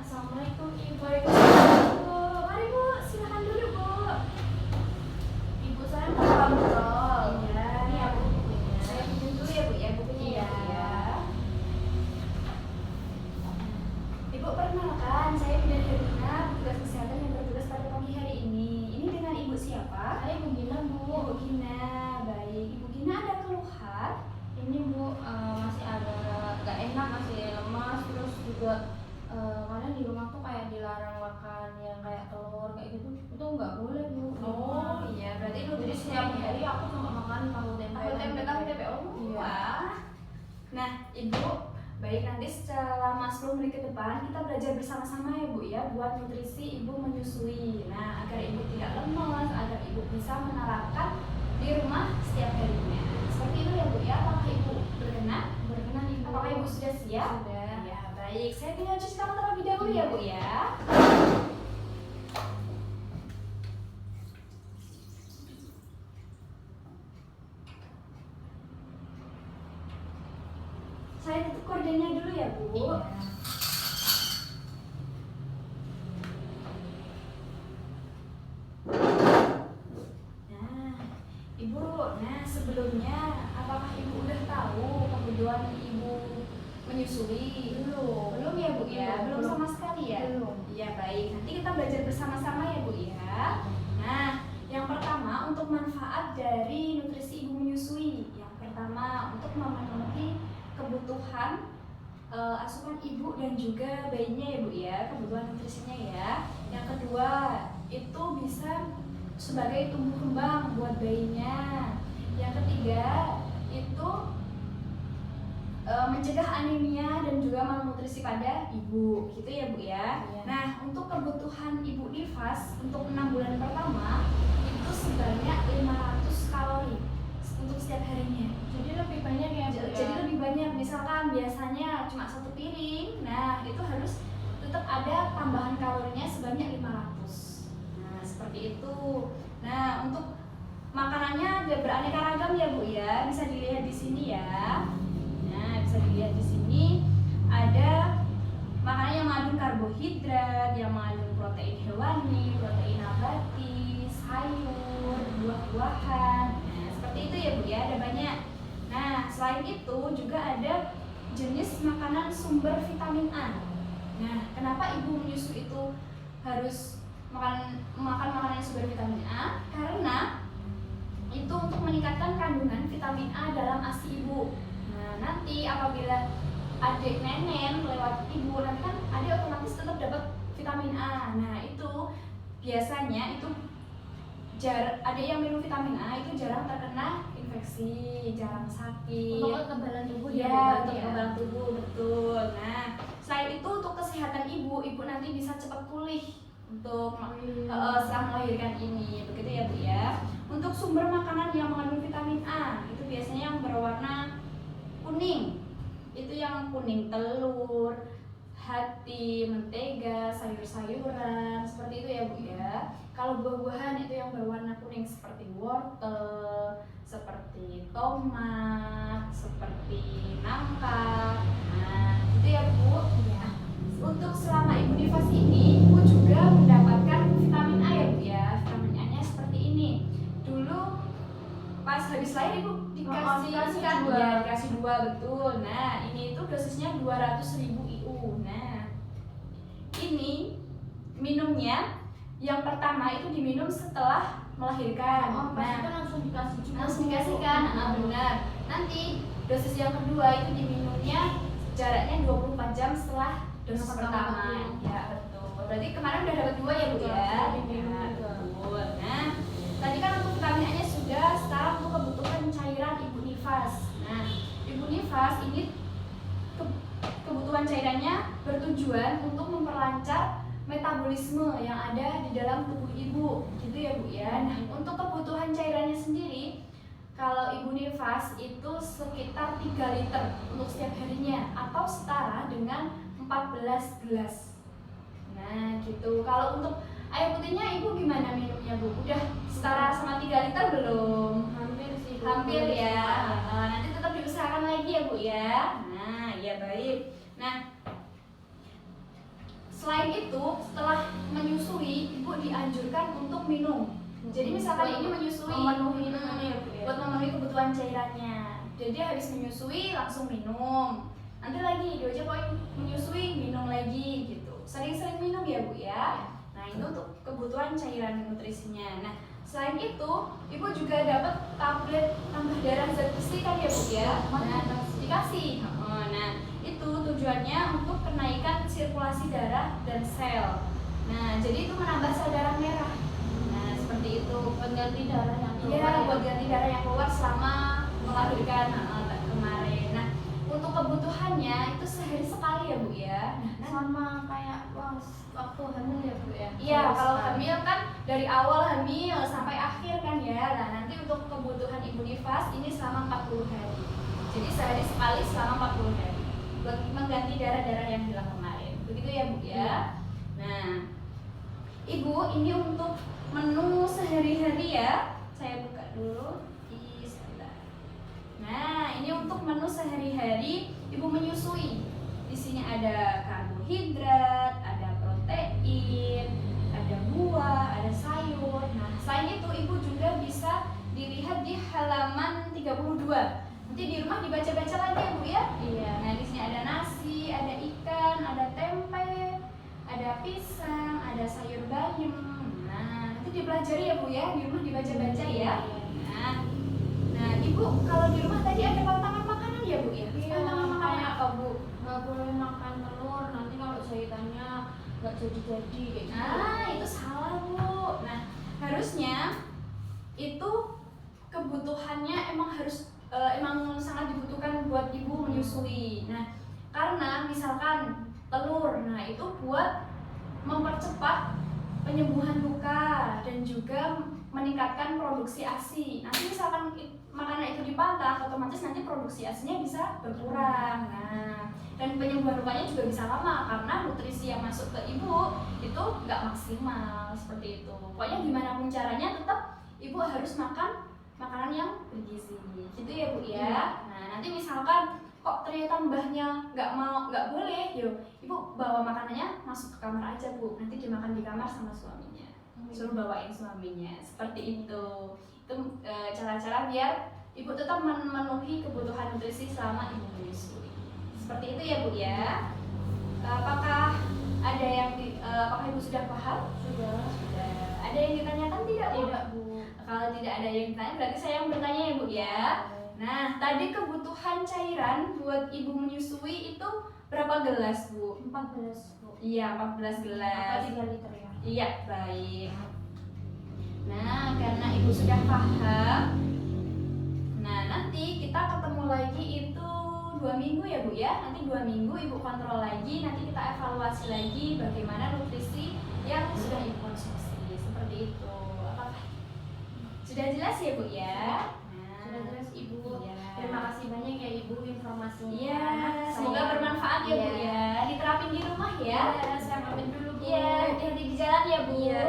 Assalamualaikum Ibu. Waalaikumsalam, Bu. Mari Bu, silakan dulu Bu. Ibu saya mau ngobrol. Iya. Ini aku bukunya. Saya pinjam dulu ya Bu ya, bukunya Iya. ya. Ibu perkenalkan, saya Bidan Herina, petugas kesehatan yang bertugas pada pagi hari ini. Ini dengan Ibu siapa? Saya Ibu Gina, Bu. Ibu Gina, baik. Ibu Gina ada keluhan? Ini Bu masih agak gak enak, masih lemas, terus juga kadang di rumah tuh kayak dilarang makan yang kayak telur kayak gitu. Itu nggak boleh Bu. Oh iya, berarti Jadi nutrisi setiap hari aku cuma makan tahu tempe. tahu tempe. Oh, Iya. wah. Nah, Ibu, baik nanti selama 10 menit ke depan kita belajar bersama-sama ya Bu ya buat nutrisi Ibu menyusui. Nah, agar Ibu tidak lemas, agar Ibu bisa menerapkan di rumah setiap harinya. Seperti itu ya Bu ya. Apakah Ibu berkenan? Berkenan Ibu. Apakah Ibu sudah siap? Sudah. Ya, baik. Saya tinggal cuci tangan terlebih dahulu ya Bu ya. Saya tutup kordennya dulu ya Bu. Iya. Nah, Ibu, sebelumnya apakah Ibu udah tahu kebutuhan Ibu menyusui? Belum ya Bu ya? Belum sama sekali ya? Belum. Iya baik, nanti kita belajar bersama-sama ya Bu ya. Nah, yang pertama untuk manfaat dari nutrisi Ibu menyusui. Yang pertama untuk memenuhi kebutuhan asupan ibu dan juga bayinya ya Bu ya, kebutuhan nutrisinya ya. Yang kedua itu bisa sebagai tumbuh kembang buat bayinya. Yang ketiga itu mencegah anemia dan juga malnutrisi pada ibu, gitu ya Bu ya. Iya. Nah, untuk kebutuhan ibu nifas untuk 6 bulan pertama itu sebanyak 500 kalori untuk setiap harinya. Jadi lebih banyak ya Bu ya. Jadi lebih banyak, misalkan biasanya cuma 1 piring, nah itu harus tetap ada tambahan kalorinya sebanyak 500. Nah, seperti itu. Nah, untuk makanannya ada beraneka ragam ya Bu ya, bisa dilihat di sini ya. Nah, bisa dilihat di sini ada makanan yang mengandung karbohidrat, yang mengandung protein hewani, protein nabati, sayur, buah-buahan. Nah, seperti itu ya Bu ya, ada banyak. Nah, selain itu juga ada jenis makanan sumber vitamin A. Nah, kenapa ibu menyusui itu harus makan makanan yang sumber vitamin A? Karena itu untuk meningkatkan kandungan vitamin A dalam ASI ibu. Nah, nanti apabila adik nenen lewat ibu, nanti kan adik otomatis tetap dapat vitamin A. Nah, itu biasanya itu adik yang minum vitamin A itu jarang terkena infeksi, jarang sakit. Untuk kekebalan tubuh Ya, untuk kekebalan tubuh, betul. Nah, selain itu untuk kesehatan ibu nanti bisa cepat pulih untuk setelah melahirkan ini, begitu ya Bu ya. Untuk sumber makanan yang mengandung vitamin A itu biasanya yang berwarna kuning. Itu yang kuning telur, hati, mentega, sayur-sayuran, seperti itu ya Bu ya. Kalau buah-buahan itu yang berwarna kuning seperti wortel, seperti tomat, seperti nangka. Nah, itu ya Bu. Iya. Untuk selama ibu nifas ini, ibu juga mendapatkan vitamin A ya Bu ya. Vitamin A-nya seperti ini. Dulu pas habis lahir ibu dikasih kan? dua. Ya, dikasih 2 betul. Nah, ini itu dosisnya 200.000 IU. Nah, ini minumnya yang pertama itu diminum setelah melahirkan. Pas itu langsung dikasih juga. Langsung dikasihkan, benar. Nanti dosis yang kedua itu diminumnya jaraknya 24 jam setelah dosis Yang pertama. pertama. Ya, betul. Berarti kemarin udah dapat 2 ya Bu ya? Diminum Ya, juga. betul. Nah, tadi kan untuk vitamin A-nya sudah, sekarang untuk kebutuhan cairan ibu nifas. Nah, ibu nifas ini kebutuhan cairannya bertujuan untuk memperlancar metabolisme yang ada di dalam tubuh ibu, gitu ya Bu ya. Nah, untuk kebutuhan cairannya sendiri, kalau ibu nifas itu sekitar 3 liter untuk setiap harinya atau setara dengan 14 gelas. Nah, gitu. Kalau untuk air putihnya ibu gimana minumnya Bu? Udah setara sama 3 liter belum? Hampir sih Bu. Hampir ya. Nanti tetap diusahakan lagi ya Bu ya. Nah, ya baik. Nah, Selain itu, setelah menyusui, ibu dianjurkan untuk minum. Jadi misalkan ini menyusui, memenuhi itu tadi ya Bu ya. buat memenuhi kebutuhan cairannya. Jadi habis menyusui langsung minum. Nanti lagi diajak menyusui minum lagi gitu. Sering-sering minum ya Bu ya. Nah itu untuk kebutuhan cairan nutrisinya. Nah selain itu, ibu juga dapat tablet tambah darah zat besi kan ya Bu ya. Nah dikasih. Nah itu tujuannya untuk kenaikan sirkulasi darah dan sel. Nah jadi itu menambah sel darah merah. Nah seperti itu. Pengganti darah yang keluar. Iya, buat ganti darah yang keluar selama melahirkan kemarin. Nah untuk kebutuhannya itu sehari sekali ya Bu ya. Nah, Sama kayak waktu hamil ya Bu ya. iya, kalau hamil kan dari awal hamil sampai akhir kan ya. Nah, nanti untuk kebutuhan ibu nifas ini selama 40 hari. Jadi sehari sekali selama 40 hari buat mengganti darah-darah yang hilang kemarin. Begitu ya Bu ya. Nah, Ibu ini untuk menu sehari-hari ya. Saya buka dulu. Bismillah. Nah, ini untuk menu sehari-hari ibu menyusui. Di sini ada karbohidrat, ada protein, ada buah, ada sayur. Nah, selain itu ibu juga bisa dilihat di halaman 32. Nanti di rumah dibaca-baca lagi ya Bu ya. Iya. Nah, di sini ada nasi, ada ikan, ada tempe, ada pisang, ada sayur bayam. Nah, nanti dipelajari ya Bu ya, di rumah dibaca-baca ya. Nah, Ibu kalau di rumah tadi ada pantangan makanan ya Bu ya? Iya, Pantangan makanan kayak apa Bu? nggak boleh makan telur, nanti kalau jahitannya nggak jadi-jadi kayak gitu. Nah, itu salah Bu. Nah, harusnya itu kebutuhannya emang harus emang sangat dibutuhkan buat ibu menyusui. Nah, karena misalkan telur, nah itu buat mempercepat penyembuhan luka dan juga meningkatkan produksi ASI. Nanti misalkan makanan itu dipantah, otomatis nanti produksi ASINya bisa berkurang. Nah, dan penyembuhan lukanya juga bisa lama karena nutrisi yang masuk ke ibu itu nggak maksimal seperti itu. Pokoknya gimana pun caranya tetap ibu harus makan makanan yang bergizi. Gitu ya Bu ya. Nah, nanti misalkan kok ternyata mbahnya nggak boleh, yuk ibu bawa makanannya masuk ke kamar aja Bu, nanti dimakan di kamar sama suaminya, suruh bawain suaminya, seperti itu cara-cara biar ibu tetap memenuhi kebutuhan nutrisi selama ibu menyusui, seperti itu ya Bu ya. Apakah ada yang apakah ibu sudah paham? Sudah. Ada yang ditanyakan tidak Bu? Tidak Bu. Kalau tidak ada yang ditanya berarti saya yang bertanya ya Bu ya. Nah, tadi kebutuhan cairan buat ibu menyusui itu berapa gelas, Bu? 14 Bu. Iya, 14 gelas. Apa 3 liter ya? Iya, baik. Nah, karena ibu sudah paham, nah nanti kita ketemu lagi itu 2 minggu ya Bu ya. Nanti 2 minggu ibu kontrol lagi, nanti kita evaluasi lagi bagaimana nutrisi yang sudah ibu konsumsi. Seperti itu. Apakah sudah jelas ya Bu ya? Sudah jelas Ibu. Iya. Terima kasih banyak ya Ibu informasinya. Iya, semoga bermanfaat ya Bu ya. Diterapin di rumah ya. Saya pamit dulu Bu. Iya, hati-hati di jalan ya Bu. Iya.